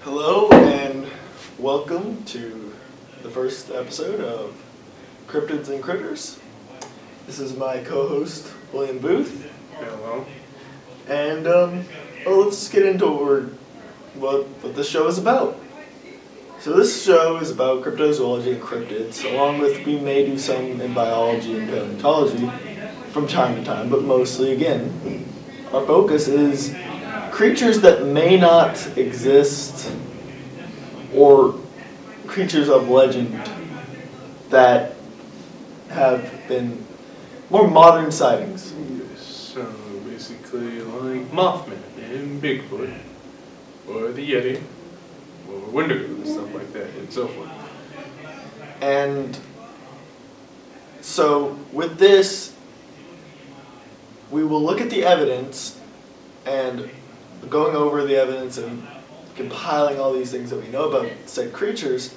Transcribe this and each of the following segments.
Hello and welcome to the first episode of Cryptids and Critters. This is my co-host, William Booth. Hello. And let's just get into what this show is about. So this show is about cryptozoology and cryptids, along with we may do some in biology and paleontology from time to time, but mostly, again, our focus is creatures that may not exist or creatures of legend that have been more modern sightings. So basically like Mothman and Bigfoot, or the Yeti, or Wendigo and stuff like that, and so forth. And so with this, we will look at the evidence and going over the evidence and compiling all these things that we know about said creatures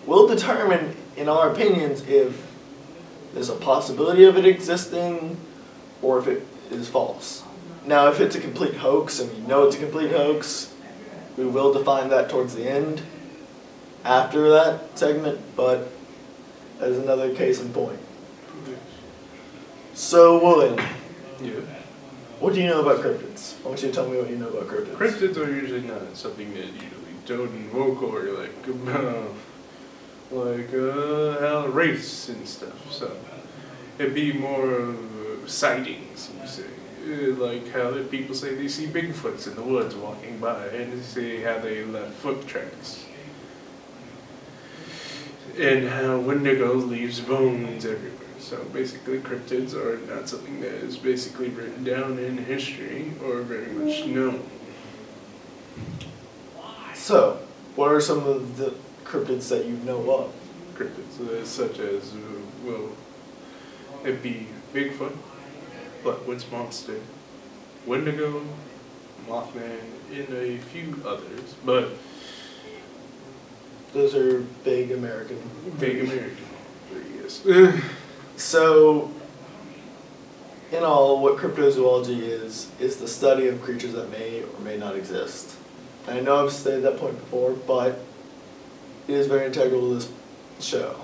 will determine, in our opinions, if there's a possibility of it existing or if it is false. Now, if it's a complete hoax and we know it's a complete hoax, we will define that towards the end after that segment, but that is another case in point. So, William, Yeah. what do you know about cryptids? I want you to tell me what you know about cryptids. Cryptids are usually not something that usually don't invoke or how race and stuff. So it'd be more of sightings, you say. Like how the people say they see Bigfoots in the woods walking by, and they say how they left foot tracks. And how Wendigo leaves bones everywhere. So basically cryptids are not something that is basically written down in history or very much known. So, what are some of the cryptids that you know of? Cryptids such as, it'd be Bigfoot, Blackwood's Monster, Wendigo, Mothman, and a few others, but Those are big American. yes. So, in all, what cryptozoology is the study of creatures that may or may not exist. And I know I've stated that point before, but it is very integral to this show.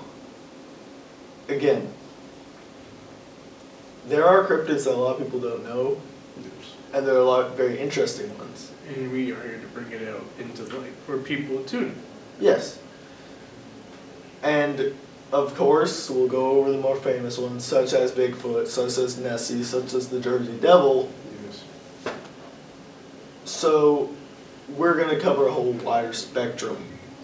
Again, there are cryptids that a lot of people don't know, and there are a lot of very interesting ones. And we are here to bring it out into light for people to know. Yes. And of course, we'll go over the more famous ones, such as Bigfoot, such as Nessie, such as the Jersey Devil. Yes. So, we're going to cover a whole wider spectrum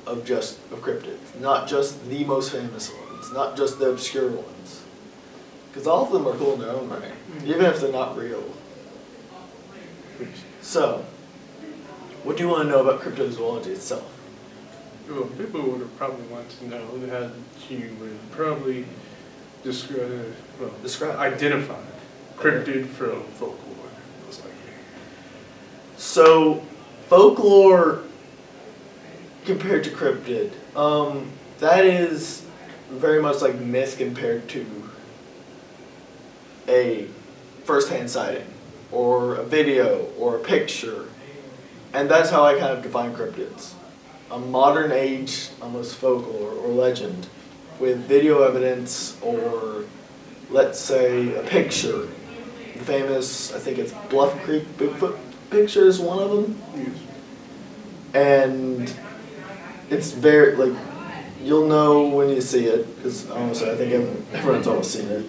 of cryptids, not just the most famous ones, not just the obscure ones. Because all of them are cool in their own right, even if they're not real. So, what do you want to know about cryptozoology itself? Well, people would probably want to know how you would probably identify cryptid from folklore, most likely. So, folklore compared to cryptid, that is very much like myth compared to a first-hand sighting, or a video, or a picture. And that's how I kind of define cryptids. A modern age, almost folklore or legend, with video evidence or, let's say, a picture. The famous, I think it's Bluff Creek Bigfoot picture is one of them. Yes. And it's very, like, you'll know when you see it, because honestly I think everyone's almost seen it.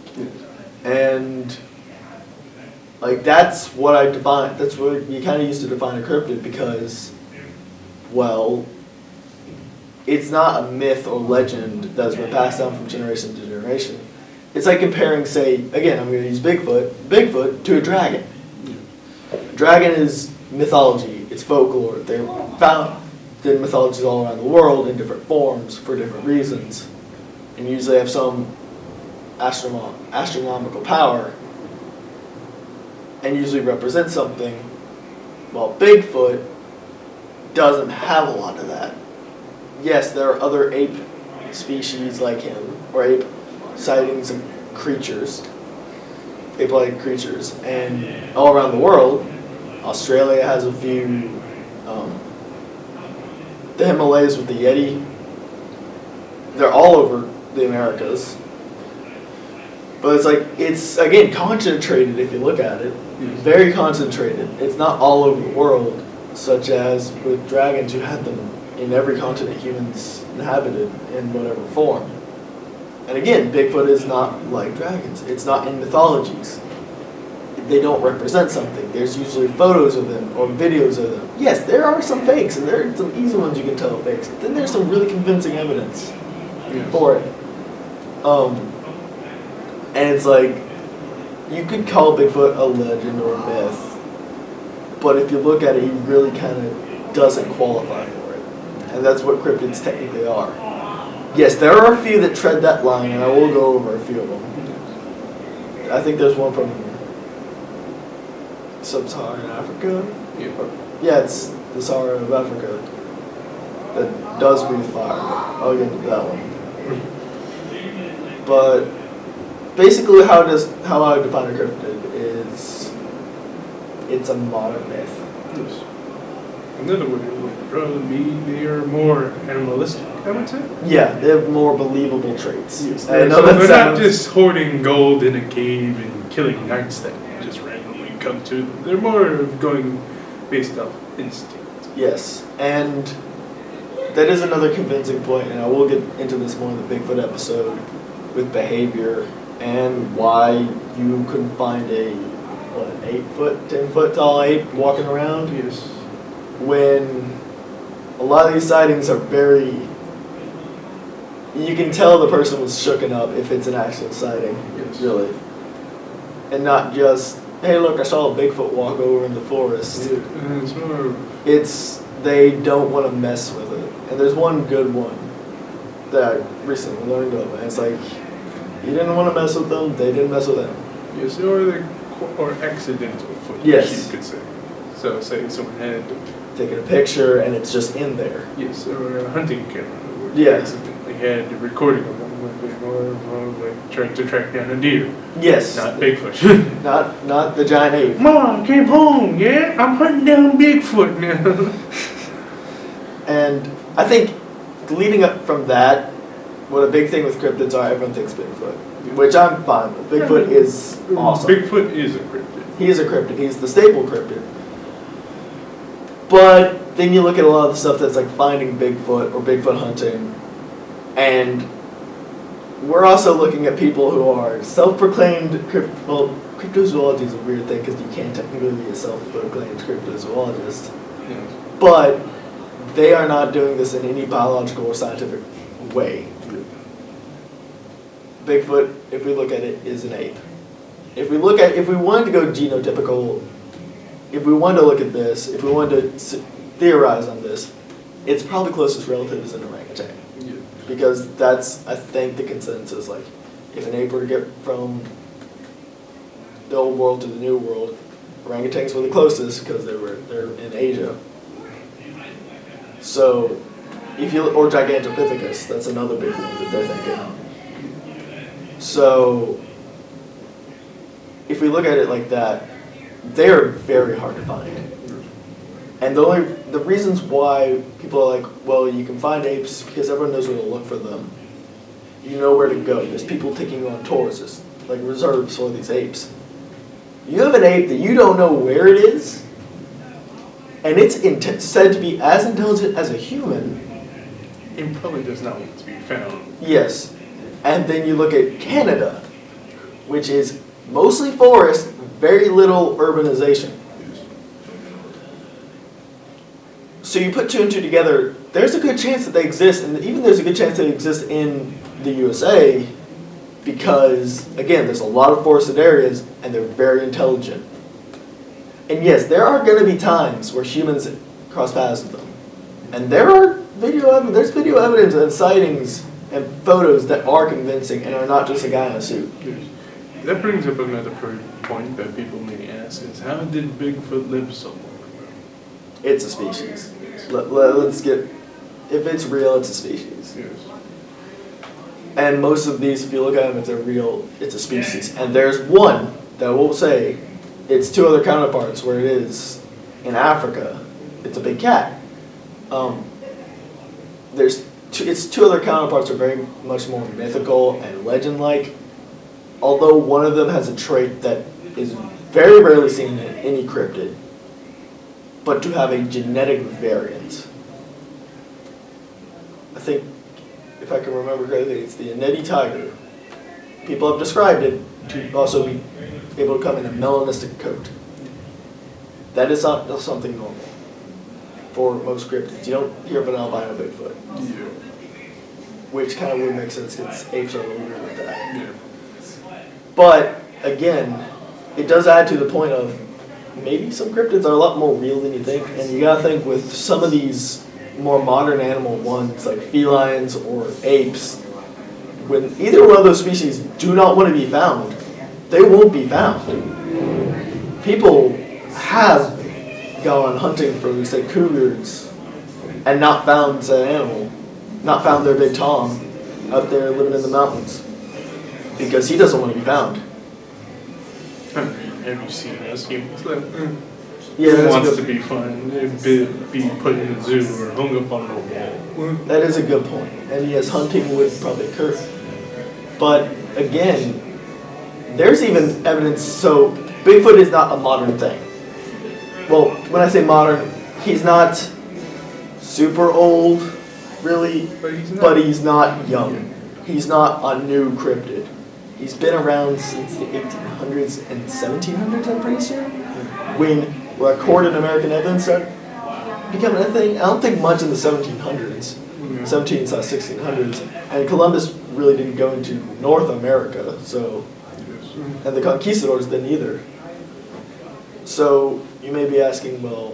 And, like, that's what I define, that's what you kind of used to define a cryptid, because, well, it's not a myth or legend that's been passed down from generation to generation. It's like comparing, say, again, I'm going to use Bigfoot to a dragon. A dragon is mythology, it's folklore. They're found in mythologies all around the world in different forms for different reasons, and usually have some astronomical power, and usually represent something, while Bigfoot doesn't have a lot of that. Yes, there are other ape species like him, or ape sightings of creatures, ape-like creatures, and all around the world. Australia has a few, the Himalayas with the Yeti. They're all over the Americas. But it's like, it's, again, concentrated if you look at it. Very concentrated. It's not all over the world, such as with dragons, you had them in every continent humans inhabited in whatever form. And again, Bigfoot is not like dragons. It's not in mythologies. They don't represent something. There's usually photos of them or videos of them. Yes, there are some fakes, and there are some easy ones you can tell are fakes. But then there's some really convincing evidence for it. And it's like, you could call Bigfoot a legend or a myth, but if you look at it, he really kind of doesn't qualify for it. And that's what cryptids technically are. Yes, there are a few that tread that line, and I will go over a few of them. I think there's one from Sub-Saharan Africa? Yeah, it's the Sahara of Africa that does breathe fire. I'll get into that one. But basically, how I define a cryptid is it's a modern myth. Yes. Another way would probably mean they are more animalistic, I would say. Yeah, they have more believable traits. Yes, they're not just hoarding gold in a cave and killing knights that just randomly come to them. They're more of going based off instinct. Yes, and that is another convincing point, and I will get into this more in the Bigfoot episode with behavior and why you couldn't find an 8-foot, 10-foot tall ape walking around. Yes. When a lot of these sightings are very, you can tell the person was shooken up if it's an actual sighting, really. And not just, hey look, I saw a Bigfoot walk over in the forest. Yeah, it's more... They don't want to mess with it. And there's one good one that I recently learned of, and it's like, you didn't want to mess with them, they didn't mess with them. Yes, or accidental footage, yes. You could say. So say someone had taken a picture and it's just in there. Yes, or a hunting camera. Yeah. Accidentally had a recording of them would be more like trying to track down a deer. Yes. Not Bigfoot. not the giant ape. Mom, I came home, yeah? I'm hunting down Bigfoot now. And I think leading up from that, what a big thing with cryptids are, everyone thinks Bigfoot, which I'm fine with. Bigfoot is awesome. Bigfoot is a cryptid. He is a cryptid. He's the staple cryptid. But then you look at a lot of the stuff that's like finding Bigfoot or Bigfoot hunting, and we're also looking at people who are self-proclaimed cryptozoology is a weird thing because you can't technically be a self-proclaimed cryptozoologist. Yes. But they are not doing this in any biological or scientific way. Bigfoot, if we look at it, is an ape. If we wanted to go genotypical, if we wanted to look at this, if we wanted to theorize on this, its probably closest relative is an orangutan. Yeah. Because that's, I think, the consensus. Like, if an ape were to get from the old world to the new world, orangutans were the closest because they're in Asia. So, or Gigantopithecus, that's another big one that they're thinking. So, if we look at it like that, they're very hard to find. And the reasons why people are like, well, you can find apes because everyone knows where to look for them. You know where to go. There's people taking you on tours. There's like reserves for these apes. You have an ape that you don't know where it is, and it's said to be as intelligent as a human. It probably does not want to be found. Yes. And then you look at Canada, which is mostly forest, very little urbanization. So you put two and two together, there's a good chance that they exist, and even there's a good chance they exist in the USA because, again, there's a lot of forested areas, and they're very intelligent. And yes, there are going to be times where humans cross paths with them. And there's video evidence and sightings and photos that are convincing and are not just a guy in a suit. That brings up another point that people may ask is, how did Bigfoot live so long? It's a species. Let's get, if it's real, it's a species. Yes. And most of these, if you look at them, if they're real, it's a species. And there's one that will say it's two other counterparts where it is in Africa, it's a big cat. its two other counterparts are very much more mythical and legend-like, although one of them has a trait that is very rarely seen in any cryptid, but to have a genetic variant. I think, if I can remember correctly, it's the Anneti tiger. People have described it to also be able to come in a melanistic coat. That is not something normal for most cryptids. You don't hear of an albino Bigfoot. Yeah. Which kind of would make sense because apes are a little weird with that. Yeah. But, again, it does add to the point of maybe some cryptids are a lot more real than you think. And you gotta think with some of these more modern animal ones, like felines or apes, when either one of those species do not want to be found, they won't be found. People have gone hunting for, say, cougars and not found said animal, not found their big Tom out there living in the mountains because he doesn't want to be found. I mean, have you seen us humans? Yeah, Who wants to be found, be put in a zoo or hung up on a wall? that is a good point. And yes, hunting would probably occur. But again, there's even evidence, so Bigfoot is not a modern thing. Well, when I say modern, he's not super old, really, but he's not young. He's not a new cryptid. He's been around since the 1800s and 1700s, I'm pretty sure, when recorded American evidence started becoming a thing. I don't think much in the 1700s, 17th/1600s, and Columbus really didn't go into North America, so, and the conquistadors didn't either. So you may be asking, well,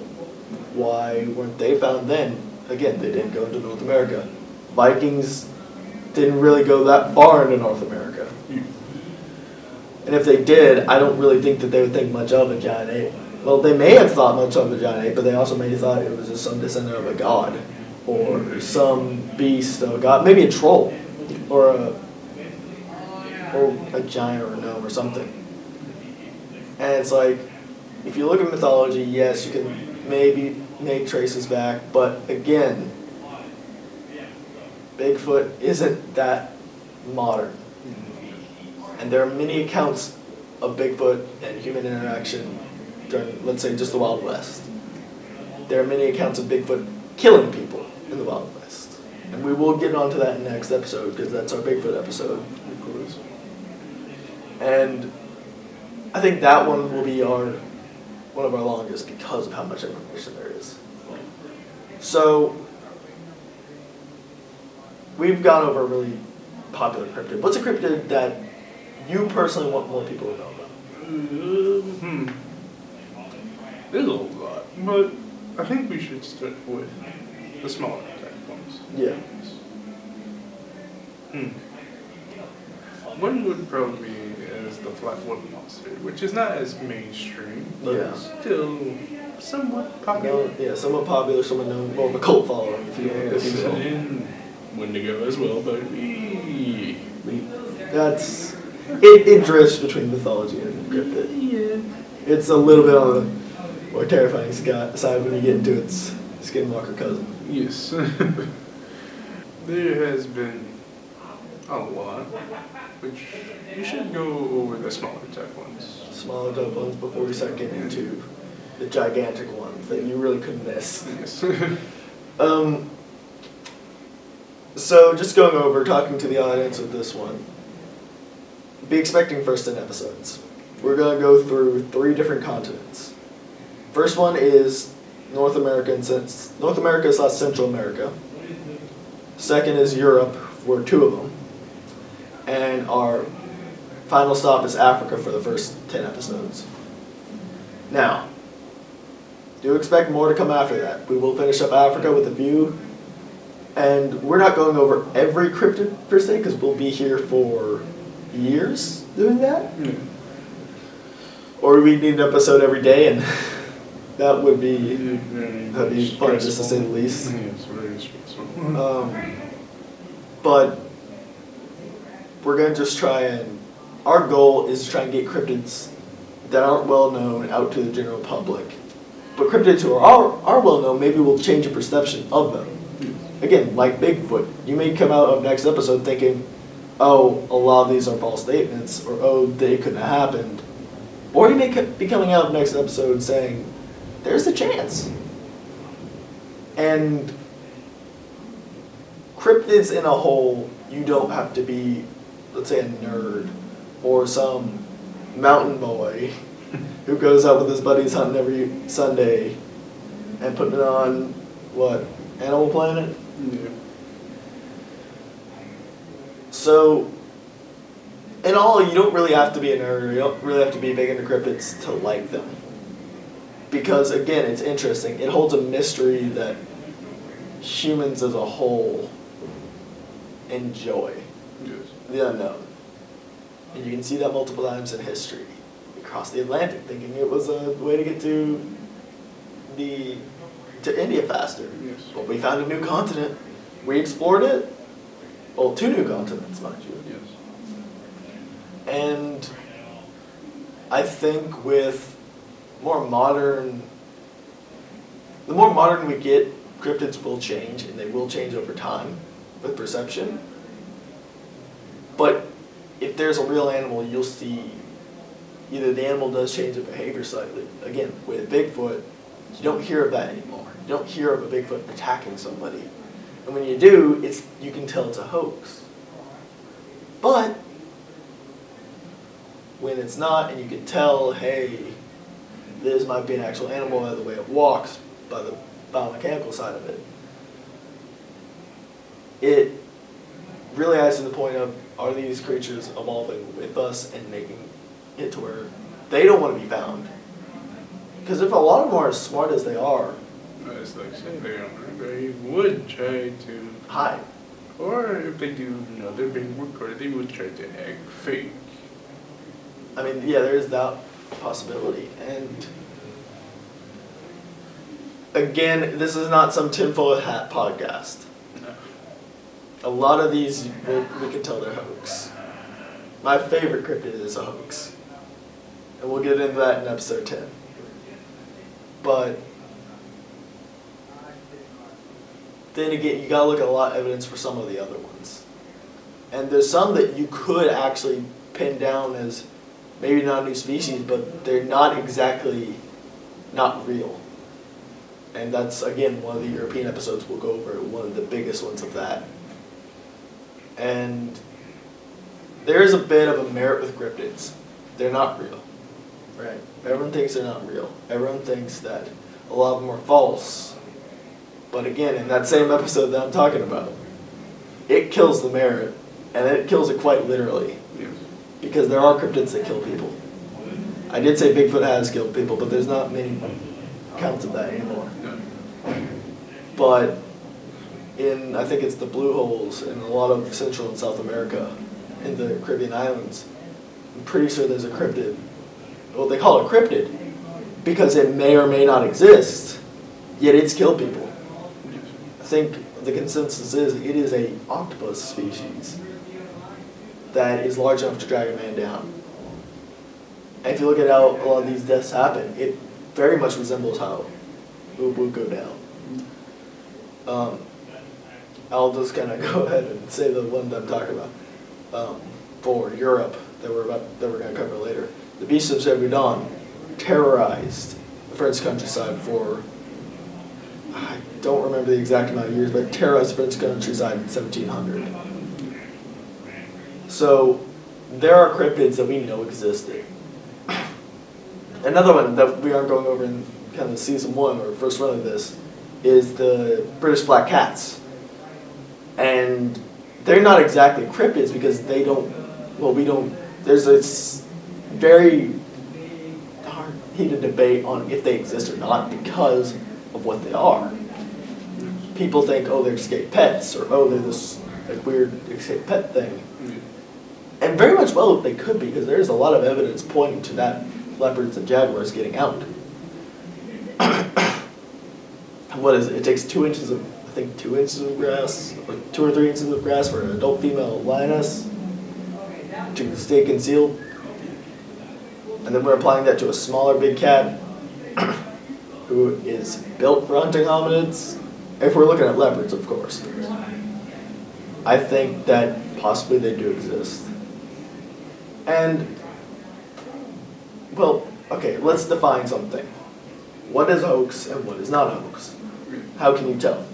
why weren't they found then? Again, they didn't go into North America. Vikings didn't really go that far into North America. And if they did, I don't really think that they would think much of a giant ape. Well, they may have thought much of a giant ape, but they also may have thought it was just some descendant of a god, or some beast of a god, maybe a troll, or a giant or a gnome or something. And it's like, if you look at mythology, yes, you can maybe make traces back, but again, Bigfoot isn't that modern. And there are many accounts of Bigfoot and human interaction during, let's say, just the Wild West. There are many accounts of Bigfoot killing people in the Wild West. And we will get onto that in the next episode, because that's our Bigfoot episode. And I think that one will be one of our longest because of how much information there is. So, we've gone over a really popular cryptid. What's a cryptid that you personally want more people to know about? There's a lot, but I think we should start with the smaller type ones. Yeah. One would probably be as the flat-footed monster, which is not as mainstream, but still somewhat popular. Yeah, somewhat popular, somewhat known, more of a cult following, if you will. And Wendigo as well, but that's it drifts between mythology and cryptid. Yeah. It's a little bit on the more terrifying side when you get into its skinwalker cousin. Yes. There has been a lot, which you should go over the smaller type ones. Smaller type ones before we start getting into the gigantic ones that you really couldn't miss. Yes. So just going over, talking to the audience with this one, be expecting first 10 episodes. We're going to go through 3 different continents. First one is North America / Central America. Second is Europe, for 2 of them. And our final stop is Africa for the first 10 episodes. Now, do expect more to come after that. We will finish up Africa with a few. And we're not going over every cryptid per se, because we'll be here for years doing that. Or we need an episode every day, and that would be fun, just to say the least. It's very stressful. But we're going to just try and, our goal is to try and get cryptids that aren't well known out to the general public. But cryptids who are well known, maybe we'll change your perception of them. again, like Bigfoot, you may come out of next episode thinking, oh, a lot of these are false statements, or oh, they couldn't have happened. Or you may be coming out of next episode saying, there's a chance. And cryptids in a whole, you don't have to be, let's say, a nerd or some mountain boy who goes out with his buddies hunting every Sunday and putting it on, what, Animal Planet? Yeah. So, in all, you don't really have to be a nerd, you don't really have to be big into cryptids to like them. Because, again, it's interesting. It holds a mystery that humans as a whole enjoy. Yes. The unknown. And you can see that multiple times in history. We crossed the Atlantic thinking it was a way to get to India faster. Yes. But we found a new continent. We explored it. Well, 2 new continents, mind you. Yes. And I think with the more modern we get, cryptids will change, and they will change over time with perception. But if there's a real animal, you'll see either the animal does change its behavior slightly. Again, with Bigfoot, you don't hear of that anymore. You don't hear of a Bigfoot attacking somebody. And when you do, you can tell it's a hoax. But when it's not, and you can tell, hey, this might be an actual animal by the way it walks, by the biomechanical side of it, it really adds to the point of, are these creatures evolving with us and making it to where they don't want to be found? Because if a lot of them are as smart as they are, As like say they would try to hide. Or if they do know they're being recorded, they would try to act fake. I mean, yeah, there is that possibility. And again, this is not some tinfoil hat podcast. No. A lot of these, we can tell they're hoax. My favorite cryptid is a hoax. And we'll get into that in episode 10. But then again, you gotta look at a lot of evidence for some of the other ones. And there's some that you could actually pin down as maybe not a new species, but they're not exactly not real. And that's, again, one of the European episodes we'll go over, one of the biggest ones of that. And there is a bit of a merit with cryptids. They're not real, right? Everyone thinks they're not real. Everyone thinks that a lot of them are false. But again, in that same episode that I'm talking about, it kills the merit, and it kills it quite literally. Yes. Because there are cryptids that kill people. I did say Bigfoot has killed people, but there's not many counts of that anymore. No. But I think it's the blue holes in a lot of Central and South America, in the Caribbean islands, I'm pretty sure there's a cryptid. Well, they call it a cryptid because it may or may not exist, yet it's killed people. I think the consensus is it is a octopus species that is large enough to drag a man down. And if you look at how a lot of these deaths happen, it very much resembles how it would go down. I'll just kind of go ahead and say the one that I'm talking about for Europe that we're going to cover later. The beast of Gévaudan terrorized the French countryside for, I don't remember the exact amount of years, but terrorized the French countryside in 1700. So there are cryptids that we know existed. Another one that we aren't going over in kind of season 1 or first run of this is the British black cats. And they're not exactly cryptids because they don't, there's this very hard, heated debate on if they exist or not because of what they are. People think, oh, they're escaped pets, or oh, they're this like weird escaped pet thing. And very much well they could be, because there's a lot of evidence pointing to that leopards and jaguars getting out. What is it? It takes 2 inches of, I think 2 inches of grass, or 2 or 3 inches of grass for an adult female lioness to stay concealed. And then we're applying that to a smaller big cat who is built for hunting hominids. if we're looking at leopards, of course, I think that possibly they do exist. And, well, okay, let's define something. What is a hoax and what is not a hoax? How can you tell?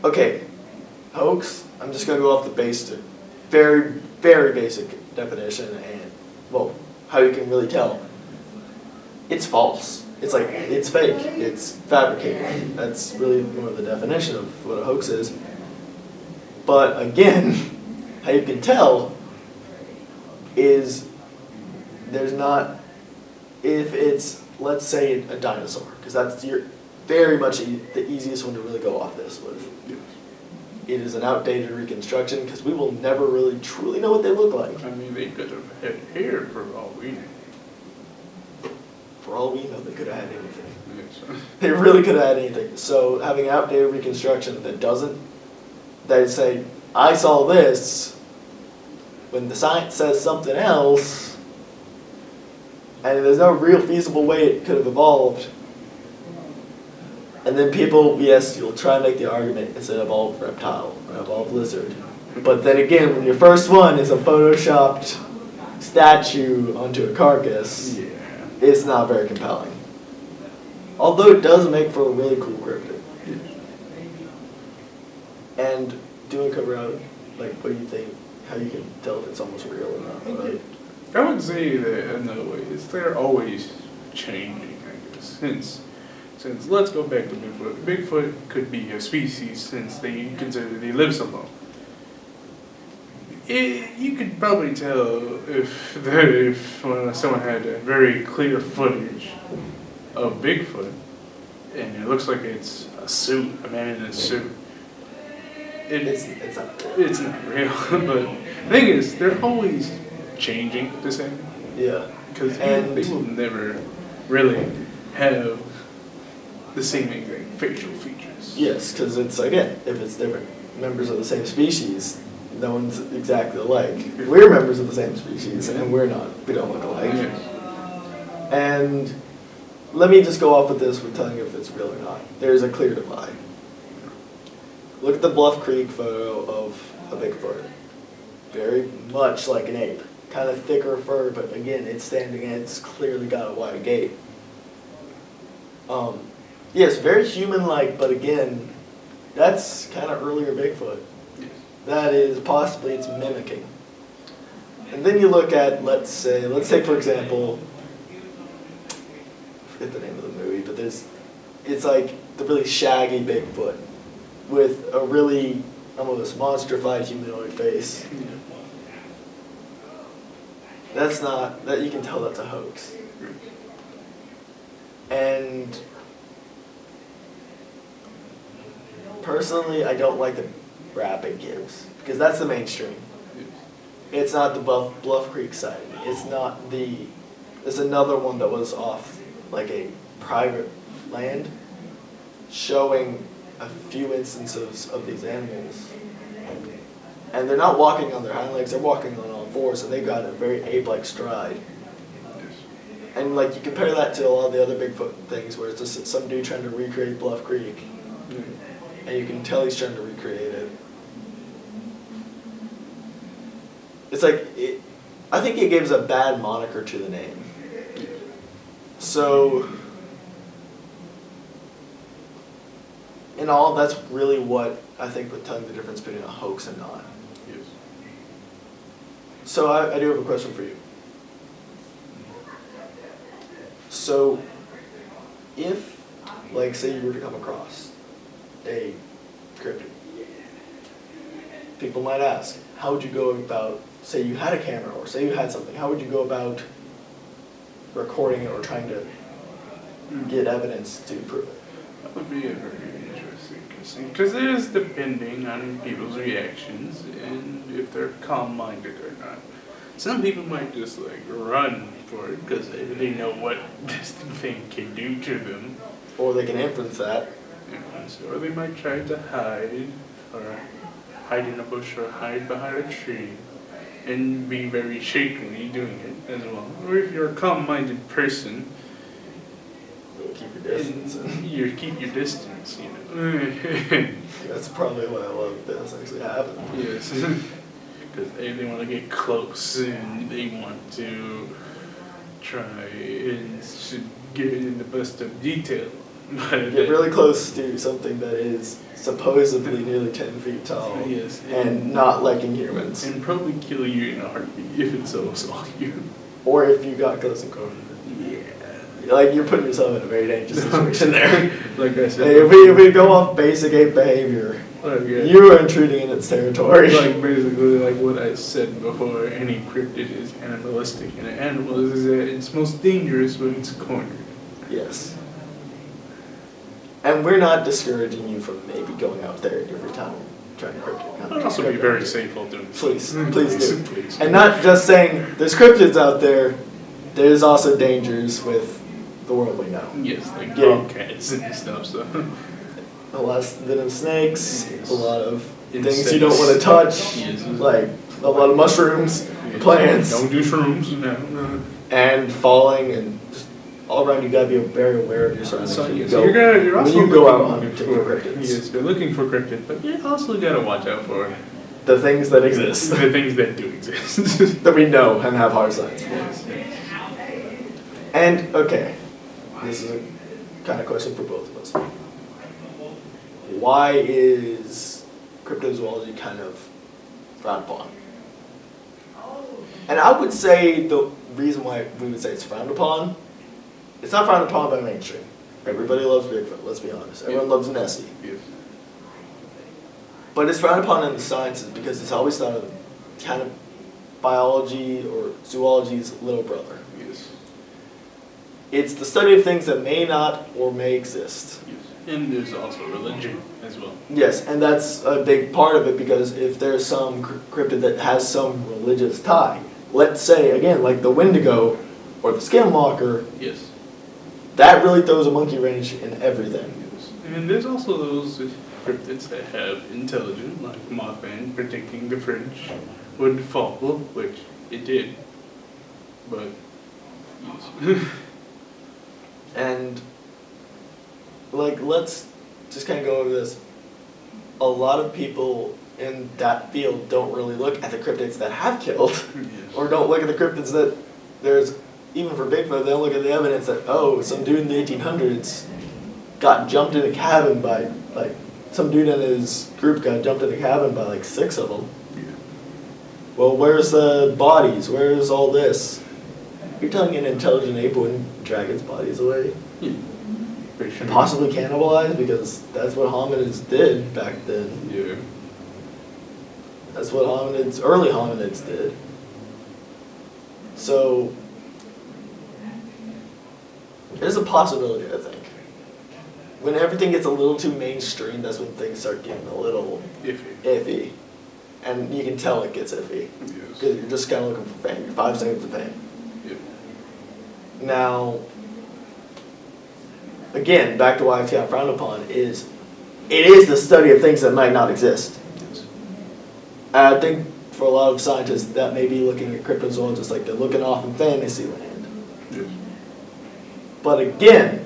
Okay, hoax, I'm just going to go off the basic, very, very basic definition and, well, how you can really tell. It's false. It's like, it's fake. It's fabricated. That's really more of the definition of what a hoax is. But again, how you can tell is there's not, if it's, let's say, a dinosaur, because that's very much the easiest one to really go off this with. It is an outdated reconstruction because we will never really truly know what they look like. I mean, they could have had hair for all we know. For all we know, they could have had anything. Yes. They really could have had anything. So having an outdated reconstruction that say, I saw this, when the science says something else, and there's no real feasible way it could have evolved. And then people, yes, you'll try and make the argument it's an evolved reptile, or evolved lizard. But then again, when your first one is a photoshopped statue onto a carcass, Yeah. it's not very compelling. Although it does make for a really cool cryptid. And doing cover out, like, what do you think, how you can tell if it's almost real or not? Right? I would say that another way is they're always changing, I guess. Since let's go back to Bigfoot. Bigfoot could be a species since they consider they live so long. You could probably tell if someone had a very clear footage of Bigfoot, and it looks like it's a suit, a man in a suit. It's not real. It's not real, but the thing is, they're always changing the same. Yeah. Because And- they will never really have the same exact facial features. Yes, because it's, again, if it's different members of the same species, no one's exactly alike. We're members of the same species, and we're not. We don't look alike. Yes. And let me just go off with this with telling you if it's real or not. There's a clear divide. Look at the Bluff Creek photo of a Bigfoot. Very much like an ape. Kind of thicker fur, but again, it's standing and it's clearly got a wide gait. Yes, very human-like, but again, that's kind of earlier Bigfoot. Yes. That is possibly it's mimicking. And then you look at, let's take for example, I forget the name of the movie, but it's like the really shaggy Bigfoot with a really almost monstrified humanoid face. Yeah. That's not, that you can tell that's a hoax. And personally, I don't like the rap it gives, because that's the mainstream. Yes. It's not the Bluff Creek sighting. It's not there's another one that was off like a private land showing a few instances of these animals. And they're not walking on their hind legs, they're walking on all fours, and they've got a very ape-like stride. Yes. And like you compare that to a lot of the other Bigfoot things where it's just some dude trying to recreate Bluff Creek. Yeah. And you can tell he's trying to recreate it. It's like, I think it gives a bad moniker to the name. So, in all, that's really what I think would tell you the difference between a hoax and not. Yes. So I do have a question for you. So, if, like, say you were to come across a cryptid, people might ask, how would you go about, say you had a camera or say you had something, how would you go about recording it or trying to get evidence to prove it? That would be a very interesting thing, because it is depending on people's reactions and if they're calm-minded or not. Some people might just like run for it because they know what this thing can do to them. Or they can inference that. Or they might try to hide in a bush or hide behind a tree and be very shakily doing it as well. Or if you're a calm-minded person, keep your distance. You keep your distance, you know. That's probably why a lot of deaths actually happen. Yes. Because they want to get close and they want to try and get in the best of detail. But Get really close to something that is supposedly nearly 10 feet tall. Yes. And not liking humans. And probably kill you in a heartbeat if it so saw you. Or if you got close and cornered. Yeah. Like, you're putting yourself in a very dangerous situation there. Like I said. Hey, if we go off basic ape behavior, you are intruding in its territory. Like basically like what I said before, any cryptid is animalistic, and an animal is at its most dangerous when it's cornered. Yes. And we're not discouraging you from maybe going out there every time trying to cryptid. I'd also be very safe while doing this. Please do. Please. And not just saying there's cryptids out there, there's also dangers with the world we know. Yes, like Yeah. cats and stuff, so. A lot of venomous snakes, Yes. a lot of things Insects. you don't want to touch, Yes. like a lot of mushrooms, Yes. plants, Don't do shrooms, no. and falling, and just all around you gotta be very aware of your surroundings. So, when you yes, go, you're also when you go out looking hunting for cryptids. Yes, you're looking for cryptids, but you also gotta watch out for The things that exist, the things that do exist. that we know and have hard science for. Yes. And, okay, this is a kind of question for both of us. Why is cryptozoology kind of frowned upon? And I would say the reason why we would say it's frowned upon, it's not frowned upon by mainstream. Everybody loves Bigfoot, let's be honest. Everyone loves Nessie. Yes. But it's frowned upon in the sciences because it's always thought of kind of biology or zoology's little brother. Yes. It's the study of things that may not or may exist. Yes. And there's also religion as well. Yes, and that's a big part of it because if there's some cryptid that has some religious tie, let's say, again, like the Wendigo or the Skinwalker, Yes. that really throws a monkey wrench in everything. Yes. And there's also those cryptids that have intelligence, like Mothman predicting the French would fall, which it did. But, yes. And, like, let's just kind of go over this. A lot of people in that field don't really look at the cryptids that have killed, Yes. or don't look at the cryptids that there's, even for Bigfoot, they don't look at the evidence that, oh, some dude in the 1800s got jumped in a cabin by, like, some dude in his group got jumped in a cabin by, like, 6 of them. Yeah. Well, where's the bodies? Where's all this? You're telling an intelligent ape wouldn't drag its bodies away? Yeah. Pretty sure. Possibly cannibalize, because that's what hominids did back then. Yeah. That's what early hominids did. So, there's a possibility, I think. When everything gets a little too mainstream, that's when things start getting a little iffy. And you can tell it gets iffy. Yes. Because you're just kind of looking for fame. You're 5 seconds of fame. Yeah. Now, again, back to why it's got frowned upon, it is the study of things that might not exist. Yes. And I think for a lot of scientists, that may be looking at cryptozoologists like they're looking off in fantasy land. Yes. But again,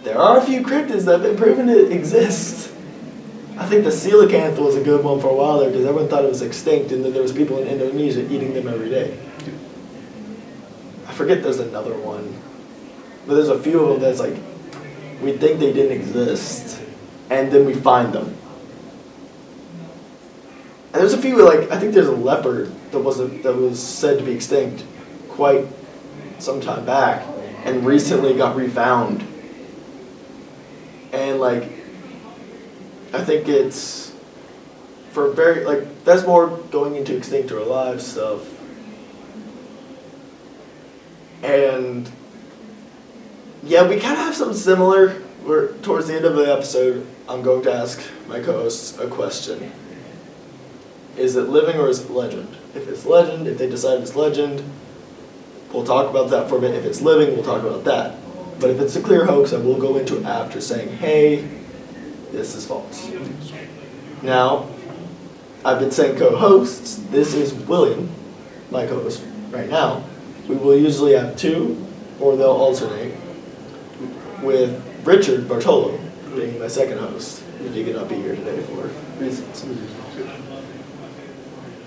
there are a few cryptids that have been proven to exist. I think the coelacanth was a good one for a while there because everyone thought it was extinct and then there was people in Indonesia eating them every day. I forget there's another one. But there's a few of them that's like, we think they didn't exist, and then we find them. And there's a few, like, I think there's a leopard that was said to be extinct quite some time back, and recently got refound. And, like, I think it's for very, like, that's more going into extinct or alive stuff. And yeah, we kind of have something similar. Where towards the end of the episode, I'm going to ask my co-hosts a question. Is it living or is it legend? If it's legend, if they decide it's legend, we'll talk about that for a bit. If it's living, we'll talk about that. But if it's a clear hoax, I will go into it after saying, hey, this is false. Now, I've been saying co-hosts. This is William, my co-host right now. We will usually have 2, or they'll alternate. with Richard Bartolo being my second host. He could not be here today for reasons.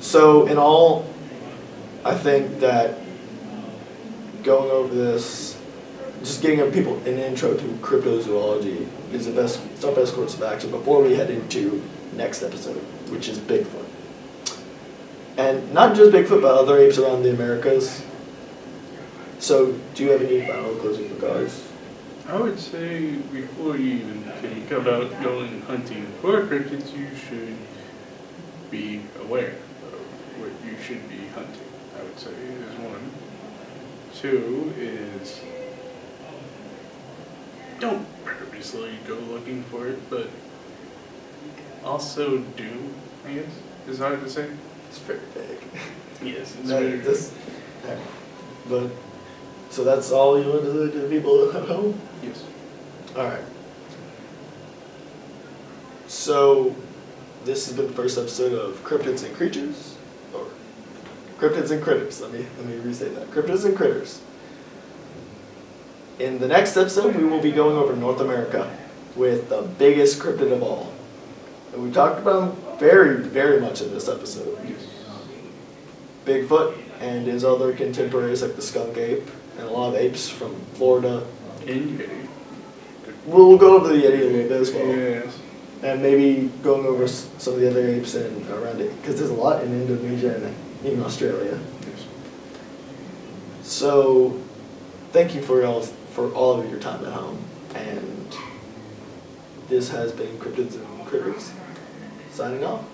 So in all, I think that going over this, just getting people an intro to cryptozoology is it's our best course of action before we head into next episode, which is Bigfoot. And not just Bigfoot, but other apes around the Americas. So, do you have any final closing regards? I would say before you even think about going hunting for cryptids, you should be aware of what you should be hunting. I would say is one. Two is don't purposely go looking for it, but also do. I guess is hard to say. It's very vague. Yes, it's very vague. But so that's all you want to do to people at home? Yes. All right. So this has been the first episode of Cryptids and Creatures, or Cryptids and Critters. Let me restate that. Cryptids and Critters. In the next episode, we will be going over North America with the biggest cryptid of all. And we talked about him very, very much in this episode. Yes. Bigfoot and his other contemporaries like the skunk ape and a lot of apes from Florida. And Yeti. We'll go over the Yeti a little bit as well. Yes. And maybe going over some of the other apes and around it, because there's a lot in Indonesia and even Australia. Yes. So, thank you for all of your time at home. And this has been Cryptids and Critters, signing off.